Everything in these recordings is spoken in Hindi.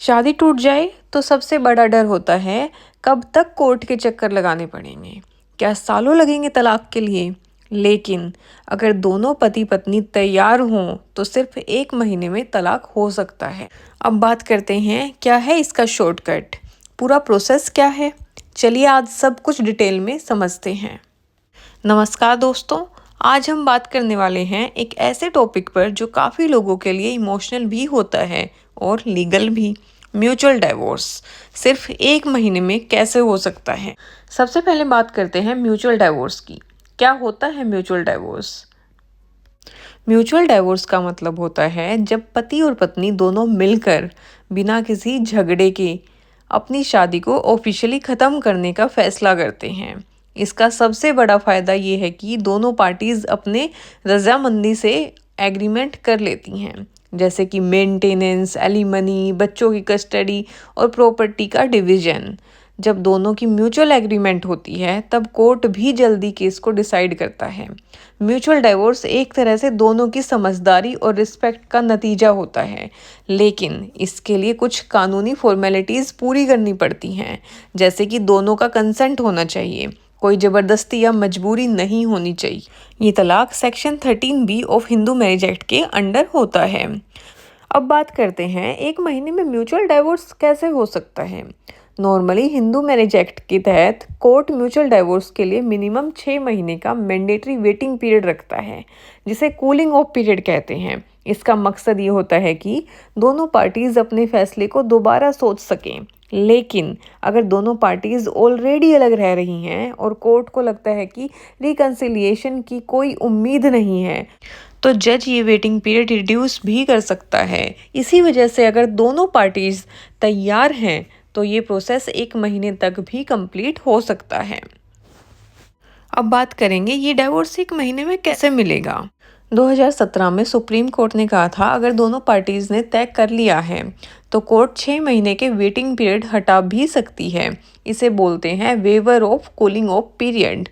शादी टूट जाए तो सबसे बड़ा डर होता है कब तक कोर्ट के चक्कर लगाने पड़ेंगे। क्या सालों लगेंगे तलाक के लिए? लेकिन अगर दोनों पति पत्नी तैयार हों तो सिर्फ 1 महीने में तलाक हो सकता है। अब बात करते हैं क्या है इसका शॉर्टकट, पूरा प्रोसेस क्या है। चलिए आज सब कुछ डिटेल में समझते हैं। नमस्कार दोस्तों, आज हम बात करने वाले हैं एक ऐसे टॉपिक पर जो काफ़ी लोगों के लिए इमोशनल भी होता है और लीगल भी। म्यूचुअल डाइवोर्स सिर्फ 1 महीने में कैसे हो सकता है। सबसे पहले बात करते हैं म्यूचुअल डाइवोर्स की। क्या होता है म्यूचुअल डाइवोर्स? म्यूचुअल डाइवोर्स का मतलब होता है जब पति और पत्नी दोनों मिलकर बिना किसी झगड़े के अपनी शादी को ऑफिशियली ख़त्म करने का फैसला करते हैं। इसका सबसे बड़ा फ़ायदा ये है कि दोनों पार्टीज़ अपने रजामंदी से एग्रीमेंट कर लेती हैं, जैसे कि मेंटेनेंस, एलिमनी, बच्चों की कस्टडी और प्रॉपर्टी का डिवीज़न। जब दोनों की म्यूचुअल एग्रीमेंट होती है तब कोर्ट भी जल्दी केस को डिसाइड करता है। म्यूचुअल डाइवोर्स एक तरह से दोनों की समझदारी और रिस्पेक्ट का नतीजा होता है, लेकिन इसके लिए कुछ कानूनी फॉर्मेलिटीज़ पूरी करनी पड़ती हैं, जैसे कि दोनों का कंसेंट होना चाहिए, कोई ज़बरदस्ती या मजबूरी नहीं होनी चाहिए। ये तलाक section 13B of Hindu marriage act के अंडर होता है। अब बात करते हैं 1 महीने में म्यूचुअल डाइवोर्स कैसे हो सकता है। नॉर्मली हिंदू मैरिज एक्ट के तहत कोर्ट म्यूचुअल डाइवोर्स के लिए मिनिमम 6 महीने का मैंडेटरी वेटिंग पीरियड रखता है, जिसे कूलिंग ऑफ पीरियड कहते हैं। इसका मकसद ये होता है कि दोनों पार्टीज अपने फैसले को दोबारा सोच सकें। लेकिन अगर दोनों पार्टीज ऑलरेडी अलग रह रही हैं और कोर्ट को लगता है कि रिकंसिलिएशन की कोई उम्मीद नहीं है, तो जज ये वेटिंग पीरियड रिड्यूस भी कर सकता है। इसी वजह से अगर दोनों पार्टीज तैयार हैं तो ये प्रोसेस 1 महीने तक भी कंप्लीट हो सकता है। अब बात करेंगे ये डाइवोर्स 1 महीने में कैसे मिलेगा। 2017 में सुप्रीम कोर्ट ने कहा था अगर दोनों पार्टीज ने तय कर लिया है तो कोर्ट 6 महीने के वेटिंग पीरियड हटा भी सकती है। इसे बोलते हैं waiver of cooling off period.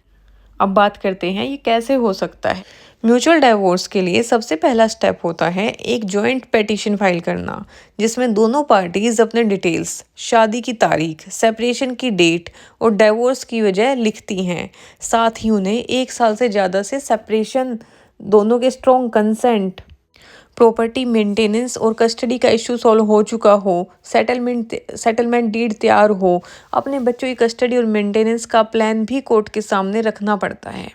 अब बात करते हैं ये कैसे हो सकता है। म्यूचुअल डाइवोर्स के लिए सबसे पहला स्टेप होता है एक जॉइंट पेटिशन फाइल करना, जिसमें दोनों पार्टीज अपने डिटेल्स, शादी की तारीख, सेपरेशन की डेट और डाइवोर्स की वजह लिखती हैं। साथ ही उन्हें 1 साल से ज़्यादा से सेपरेशन, दोनों के स्ट्रॉन्ग कंसेंट, प्रॉपर्टी मेंटेनेंस और कस्टडी का इशू सॉल्व हो चुका हो, सेटलमेंट डीड तैयार हो, अपने बच्चों की कस्टडी और मेंटेनेंस का प्लान भी कोर्ट के सामने रखना पड़ता है।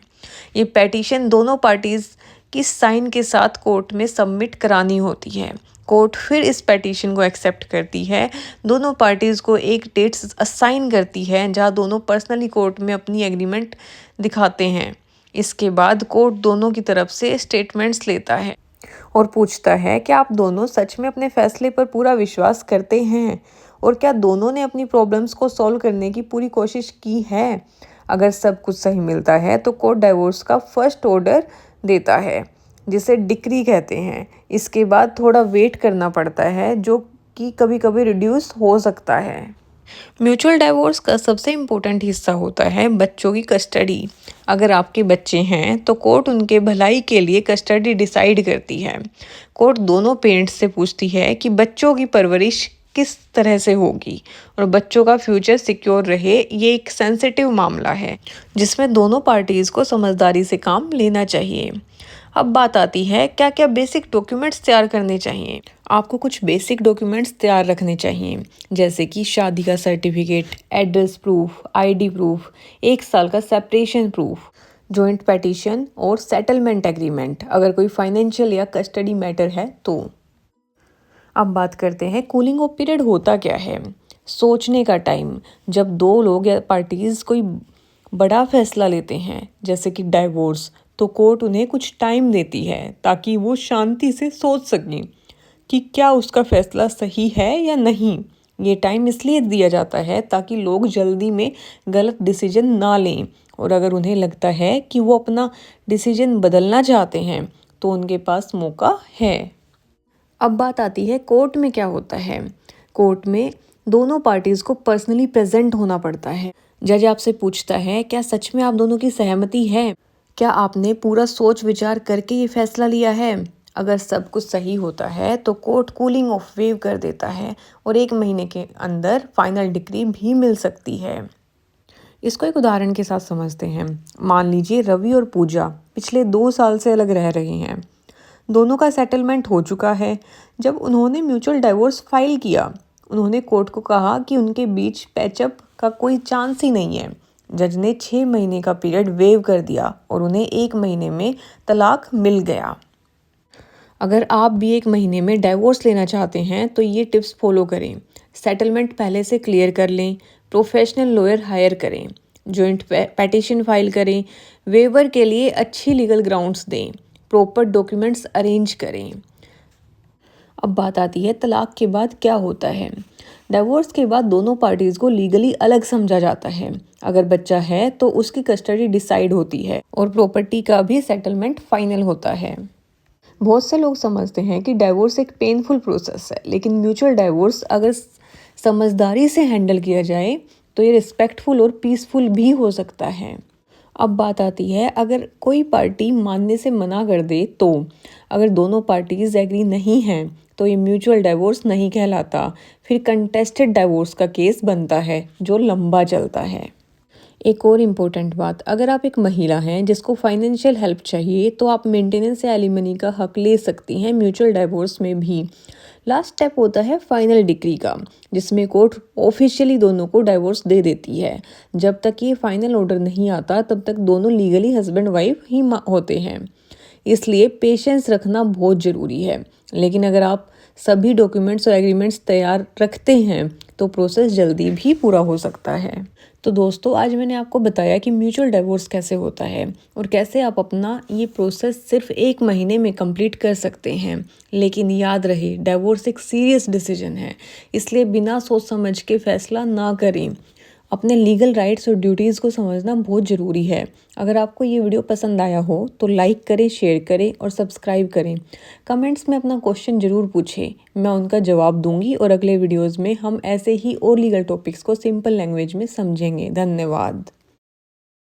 ये पेटिशन दोनों पार्टीज की साइन के साथ कोर्ट में सबमिट करानी होती है। कोर्ट फिर इस पेटिशन को एक्सेप्ट करती है, दोनों पार्टीज को एक डेट असाइन करती है जहां दोनों पर्सनली कोर्ट में अपनी एग्रीमेंट दिखाते हैं। इसके बाद कोर्ट दोनों की तरफ से स्टेटमेंट्स लेता है और पूछता है कि आप दोनों सच में अपने फैसले पर पूरा विश्वास करते हैं और क्या दोनों ने अपनी प्रॉब्लम्स को सॉल्व करने की पूरी कोशिश की है। अगर सब कुछ सही मिलता है तो कोर्ट डाइवोर्स का फर्स्ट ऑर्डर देता है, जिसे डिक्री कहते हैं। इसके बाद थोड़ा वेट करना पड़ता है, जो कि कभी कभी रिड्यूस हो सकता है। म्यूचुअल डाइवोर्स का सबसे इम्पोर्टेंट हिस्सा होता है बच्चों की कस्टडी। अगर आपके बच्चे हैं तो कोर्ट उनके भलाई के लिए कस्टडी डिसाइड करती है। कोर्ट दोनों पेरेंट्स से पूछती है कि बच्चों की परवरिश किस तरह से होगी और बच्चों का फ्यूचर सिक्योर रहे। ये एक सेंसिटिव मामला है जिसमें दोनों पार्टीज़ को समझदारी से काम लेना चाहिए। अब बात आती है क्या क्या बेसिक डॉक्यूमेंट्स तैयार करने चाहिए। आपको कुछ बेसिक डॉक्यूमेंट्स तैयार रखने चाहिए, जैसे कि शादी का certificate, address proof, ID proof, 1 साल का सेपरेशन प्रूफ, जॉइंट पेटिशन और सेटलमेंट एग्रीमेंट अगर कोई फाइनेंशियल या कस्टडी मैटर है तो। अब बात करते हैं कूलिंग ऑफ पीरियड होता क्या है। सोचने का टाइम, जब दो लोग या पार्टीज़ कोई बड़ा फैसला लेते हैं जैसे कि डाइवोर्स, तो कोर्ट उन्हें कुछ टाइम देती है ताकि वो शांति से सोच सकें कि क्या उसका फैसला सही है या नहीं। ये टाइम इसलिए दिया जाता है ताकि लोग जल्दी में गलत डिसीजन ना लें, और अगर उन्हें लगता है कि वो अपना डिसीजन बदलना चाहते हैं तो उनके पास मौका है। अब बात आती है कोर्ट में क्या होता है। कोर्ट में दोनों पार्टीज़ को पर्सनली प्रेजेंट होना पड़ता है। जज आपसे पूछता है क्या सच में आप दोनों की सहमति है, क्या आपने पूरा सोच विचार करके ये फैसला लिया है। अगर सब कुछ सही होता है तो कोर्ट कूलिंग ऑफ वेव कर देता है और 1 महीने के अंदर फाइनल डिक्री भी मिल सकती है। इसको एक उदाहरण के साथ समझते हैं। मान लीजिए रवि और पूजा पिछले 2 साल से अलग रह रहे हैं। दोनों का सेटलमेंट हो चुका है। जब उन्होंने म्यूचुअल डाइवोर्स फाइल किया, उन्होंने कोर्ट को कहा कि उनके बीच पैचअप का कोई चांस ही नहीं है। जज ने 6 महीने का पीरियड वेव कर दिया और उन्हें 1 महीने में तलाक मिल गया। अगर आप भी 1 महीने में डाइवोर्स लेना चाहते हैं तो ये टिप्स फॉलो करें। सेटलमेंट पहले से क्लियर कर लें, प्रोफेशनल लॉयर हायर करें, जॉइंट पेटिशन फाइल करें, वेवर के लिए अच्छी लीगल ग्राउंड्स दें, प्रॉपर डॉक्यूमेंट्स अरेंज करें। अब बात आती है तलाक के बाद क्या होता है। डाइवोर्स के बाद दोनों पार्टीज़ को लीगली अलग समझा जाता है। अगर बच्चा है तो उसकी कस्टडी डिसाइड होती है और प्रॉपर्टी का भी सेटलमेंट फाइनल होता है। बहुत से लोग समझते हैं कि डाइवोर्स एक पेनफुल प्रोसेस है, लेकिन म्यूचुअल डाइवोर्स अगर समझदारी से हैंडल किया जाए तो ये रिस्पेक्टफुल और पीसफुल भी हो सकता है। अब बात आती है अगर कोई पार्टी मानने से मना कर दे तो अगर दोनों पार्टीज एग्री नहीं हैं तो ये म्यूचुअल डाइवोर्स नहीं कहलाता, फिर कंटेस्टेड डाइवोर्स का केस बनता है जो लंबा चलता है। एक और इम्पोर्टेंट बात, अगर आप एक महिला हैं जिसको फाइनेंशियल हेल्प चाहिए तो आप मेंटेनेंस या एलिमनी का हक ले सकती हैं म्यूचुअल डाइवोर्स में भी। लास्ट स्टेप होता है फाइनल डिक्री का, जिसमें कोर्ट ऑफिशियली दोनों को डाइवोर्स दे देती है। जब तक ये फाइनल ऑर्डर नहीं आता तब तक दोनों लीगली हस्बैंड वाइफ ही होते हैं, इसलिए पेशेंस रखना बहुत ज़रूरी है। लेकिन अगर आप सभी डॉक्यूमेंट्स और एग्रीमेंट्स तैयार रखते हैं तो प्रोसेस जल्दी भी पूरा हो सकता है। तो दोस्तों, आज मैंने आपको बताया कि म्यूचुअल डाइवोर्स कैसे होता है और कैसे आप अपना ये प्रोसेस सिर्फ 1 महीने में कंप्लीट कर सकते हैं। लेकिन याद रहे, डाइवोर्स एक सीरियस डिसीजन है, इसलिए बिना सोच समझ के फैसला ना करें। अपने लीगल राइट्स और ड्यूटीज़ को समझना बहुत ज़रूरी है। अगर आपको ये वीडियो पसंद आया हो तो लाइक करें, शेयर करें और सब्सक्राइब करें। कमेंट्स में अपना क्वेश्चन ज़रूर पूछें, मैं उनका जवाब दूंगी और अगले वीडियोज़ में हम ऐसे ही और लीगल टॉपिक्स को सिंपल लैंग्वेज में समझेंगे। धन्यवाद।